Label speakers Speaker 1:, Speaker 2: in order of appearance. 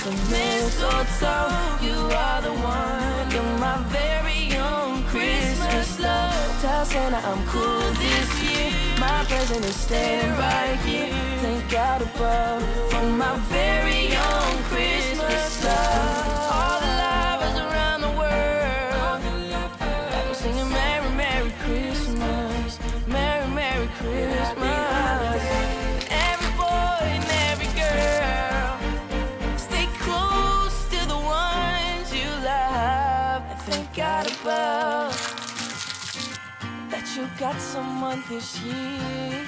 Speaker 1: the mistletoe. You are the one, you're my very own Christmas love. Tell Santa I'm cool this year. My present is staying right here. Thank God above for my very own Christmas love. All the lovers around the world, I'm singing Merry, Merry Christmas, Merry, Merry Christmas. Every boy and every girl, stay close to the ones you love. And thank God above that you got someone this year.